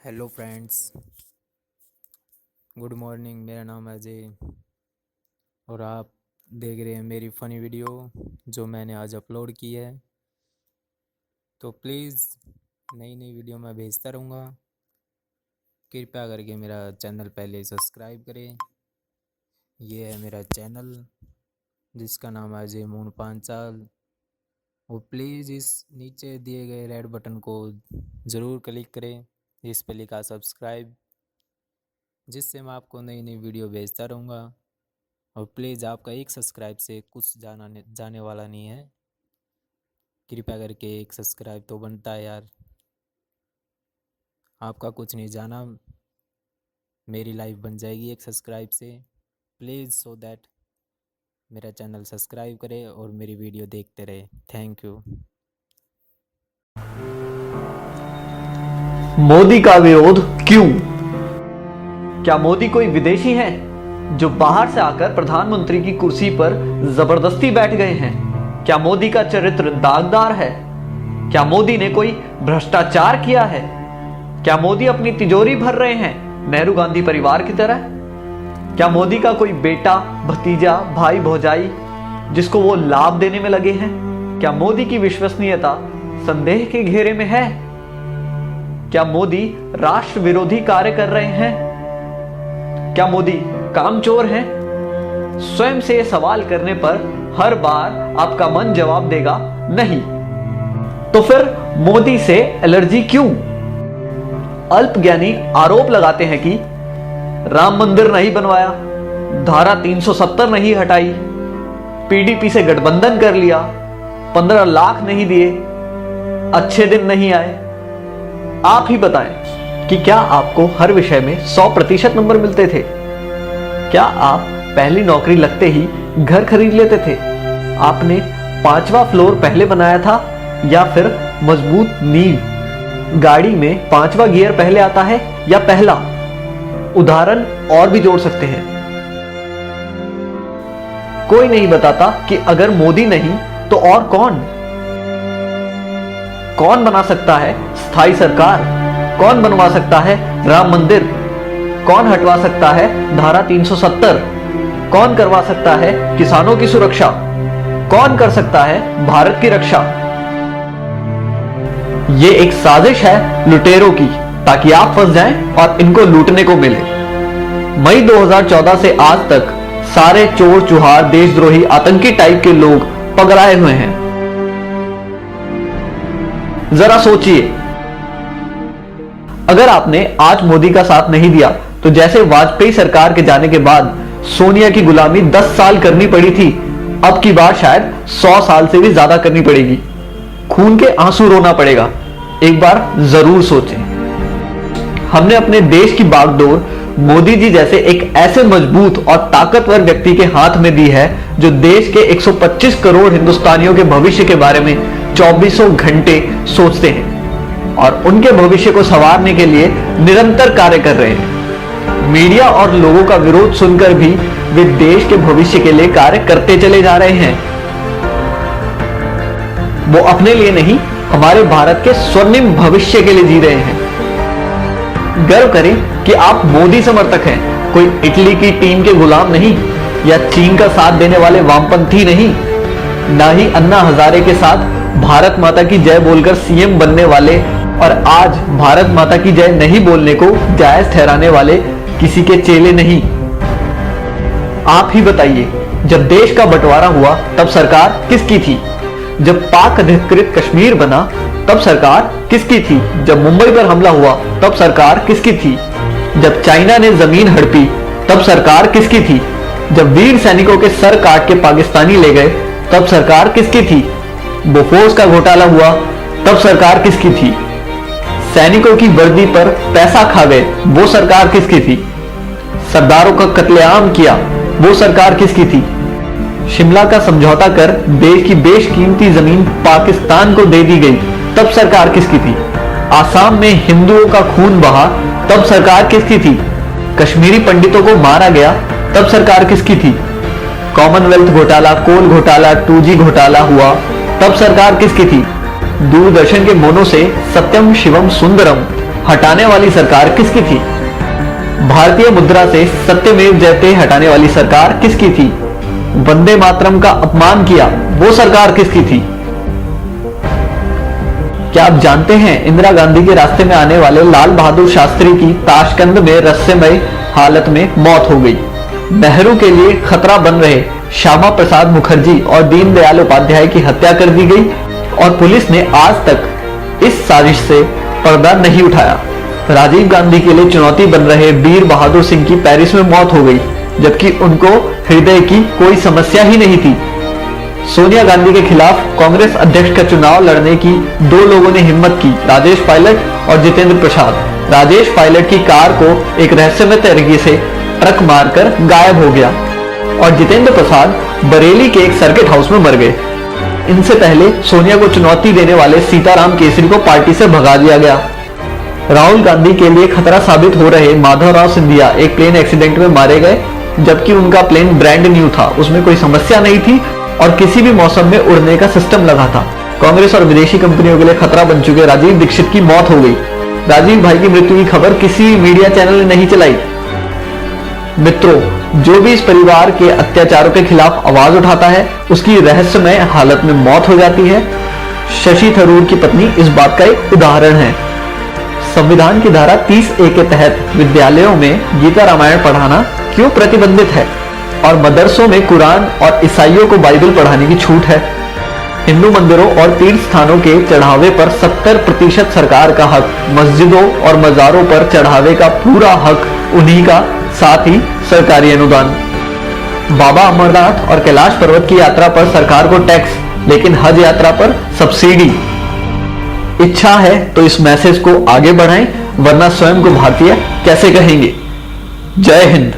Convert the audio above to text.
Hello friends, good morning. मेरा नाम है अजय और आप देख रहे हैं मेरी फ़नी वीडियो जो मैंने आज अपलोड की है। तो प्लीज़ नई नई वीडियो मैं भेजता रहूँगा। कृपया करके मेरा चैनल पहले सब्सक्राइब करें। ये है मेरा चैनल जिसका नाम है अजय मून पांचाल। और प्लीज़ इस नीचे दिए गए रेड बटन को ज़रूर क्लिक करें, इस पर लिखा सब्सक्राइब, जिससे मैं आपको नई नई वीडियो भेजता रहूँगा। और प्लीज़ आपका एक सब्सक्राइब से कुछ जाने वाला नहीं है। कृपया करके एक सब्सक्राइब तो बनता है यार। आपका कुछ नहीं जाना, मेरी लाइफ बन जाएगी एक सब्सक्राइब से। प्लीज़ सो दैट मेरा चैनल सब्सक्राइब करे और मेरी वीडियो देखते रहे। Thank you. मोदी का विरोध क्यों? क्या मोदी कोई विदेशी है जो बाहर से आकर प्रधानमंत्री की कुर्सी पर जबरदस्ती बैठ गए हैं? क्या मोदी का चरित्र दागदार है? क्या मोदी ने कोई भ्रष्टाचार किया है? क्या मोदी अपनी तिजोरी भर रहे हैं नेहरू गांधी परिवार की तरह? क्या मोदी का कोई बेटा, भतीजा, भाई, भौजाई जिसको वो लाभ देने में लगे हैं? क्या मोदी की विश्वसनीयता संदेह के घेरे में है? क्या मोदी राष्ट्र विरोधी कार्य कर रहे हैं? क्या मोदी कामचोर हैं? स्वयं से ये सवाल करने पर हर बार आपका मन जवाब देगा नहीं। तो फिर मोदी से एलर्जी क्यों? अल्पज्ञानी आरोप लगाते हैं कि राम मंदिर नहीं बनवाया, धारा 370 नहीं हटाई, पीडीपी से गठबंधन कर लिया, 15 लाख नहीं दिए, अच्छे दिन नहीं आए। आप ही बताएं कि क्या आपको हर विषय में 100% नंबर मिलते थे? क्या आप पहली नौकरी लगते ही घर खरीद लेते थे? आपने 5वां फ्लोर पहले बनाया था या फिर मजबूत नींव? गाड़ी में 5वां गियर पहले आता है या पहला? उदाहरण और भी जोड़ सकते हैं। कोई नहीं बताता कि अगर मोदी नहीं तो और कौन? कौन बना सकता है स्थायी सरकार? कौन बनवा सकता है राम मंदिर? कौन हटवा सकता है धारा 370? कौन करवा सकता है किसानों की सुरक्षा? कौन कर सकता है भारत की रक्षा? ये एक साजिश है लुटेरों की, ताकि आप फंस जाएं और इनको लूटने को मिले। मई 2014 से आज तक सारे चोर चुहार, देशद्रोही, आतंकी टाइप के लोग पगलाए हुए हैं। जरा सोचिए, अगर आपने आज मोदी का साथ नहीं दिया तो जैसे वाजपेयी सरकार के जाने के बाद सोनिया की गुलामी 10 साल करनी पड़ी थी, अब की बार शायद 100 साल से भी ज्यादा करनी पड़ेगी। खून के आंसू रोना पड़ेगा। एक बार जरूर सोचें। हमने अपने देश की बागडोर मोदी जी जैसे एक ऐसे मजबूत और ताकतवर व्यक्ति के हाथ में दी है जो देश के 125 करोड़ हिंदुस्तानियों के भविष्य के बारे में 24 घंटे सोचते हैं और उनके भविष्य को संवारने के लिए निरंतर कार्य कर रहे हैं। मीडिया और लोगों का विरोध सुनकर भी वे देश के भविष्य के लिए कार्य करते चले जा रहे हैं। वो अपने लिए नहीं, हमारे भारत के स्वर्णिम भविष्य के लिए जी रहे हैं। गर्व करें कि आप मोदी समर्थक हैं, कोई इटली की टीम के गुलाम नहीं या चीन का साथ देने वाले वामपंथी नहीं, ना ही अन्ना हजारे के साथ भारत माता की जय बोलकर सीएम बनने वाले और आज भारत माता की जय नहीं बोलने को जायज ठहराने वाले किसी के चेले नहीं। आप ही बताइए, जब देश का बंटवारा हुआ तब सरकार किसकी थी? जब पाक अधिकृत कश्मीर बना तब सरकार किसकी थी? जब मुंबई पर हमला हुआ तब सरकार किसकी थी? जब चाइना ने जमीन हड़पी तब सरकार किसकी थी? जब वीर सैनिकों के सर काट के पाकिस्तानी ले गए तब सरकार किसकी थी? बोफोर्स का घोटाला हुआ तब सरकार किसकी थी? सैनिकों की वर्दी पर पैसा खा गए, वो सरकार किसकी थी? सरदारों का कत्लेआम किया, वो सरकार किसकी थी? शिमला का समझौता कर देश की बेशकीमती जमीन पाकिस्तान को दे दी गई, तब सरकार किसकी थी? आसाम में हिंदुओं का खून बहा, तब सरकार किसकी थी? कश्मीरी पंडितों को मारा गया, तब सरकार किसकी थी? कॉमनवेल्थ घोटाला, कोल घोटाला, 2G घोटाला हुआ, तब सरकार किसकी थी? दूरदर्शन के मोनो से सत्यम शिवम सुंदरम, हटाने वाली सरकार किसकी थी? भारतीय मुद्रा से सत्यमेव जयते हटाने वाली सरकार किसकी थी? वंदे मातरम का अपमान किया वो सरकार किसकी थी? क्या आप जानते हैं इंदिरा गांधी के रास्ते में आने वाले लाल बहादुर शास्त्री की ताशकंद में रहस्यमय हालत में मौत हो गई। नेहरू के लिए खतरा बन रहे श्यामा प्रसाद मुखर्जी और दीनदयाल उपाध्याय की हत्या कर दी गई और पुलिस ने आज तक इस साजिश से पर्दा नहीं उठाया। राजीव गांधी के लिए चुनौती बन रहे वीर बहादुर सिंह की पेरिस में मौत हो गई, जबकि उनको हृदय की कोई समस्या ही नहीं थी। सोनिया गांधी के खिलाफ कांग्रेस अध्यक्ष का चुनाव लड़ने की दो लोगों ने हिम्मत की, राजेश पायलट और जितेंद्र प्रसाद। राजेश पायलट की कार को एक रहस्यमय तरीके से ट्रक मारकर गायब हो गया और जितेंद्र प्रसाद बरेली के एक सर्किट हाउस में मर गए। इनसे पहले सोनिया को चुनौती देने वाले सीताराम केसरी को पार्टी से भगा दिया गया। राहुल गांधी के लिए खतरा साबित हो रहे माधवराव सिंधिया एक प्लेन एक्सीडेंट में मारे गए, जबकि उनका प्लेन ब्रांड न्यू था, उसमें कोई समस्या नहीं थी और किसी भी मौसम में उड़ने का सिस्टम लगा था। कांग्रेस और विदेशी कंपनियों के लिए खतरा बन चुके राजीव दीक्षित की मौत हो गई। राजीव भाई की मृत्यु की खबर किसी मीडिया चैनल ने नहीं चलाई। मित्रों, जो भी इस परिवार के अत्याचारों के खिलाफ आवाज उठाता है उसकी रहस्यमय हालत में मौत हो जाती है। शशि थरूर की पत्नी इस बात का एक उदाहरण है। संविधान की धारा 30A के तहत विद्यालयों में गीता रामायण पढ़ाना क्यों प्रतिबंधित है और मदरसों में कुरान और ईसाइयों को बाइबल पढ़ाने की छूट है? हिंदू मंदिरों और तीर्थ स्थानों के चढ़ावे पर 70% सरकार का हक, मस्जिदों और मजारों पर चढ़ावे का पूरा हक उन्हीं का, साथ ही सरकारी अनुदान। बाबा अमरनाथ और कैलाश पर्वत की यात्रा पर सरकार को टैक्स, लेकिन हज यात्रा पर सब्सिडी। इच्छा है तो इस मैसेज को आगे बढ़ाएं, वरना स्वयं को भारतीय कैसे कहेंगे। जय हिंद।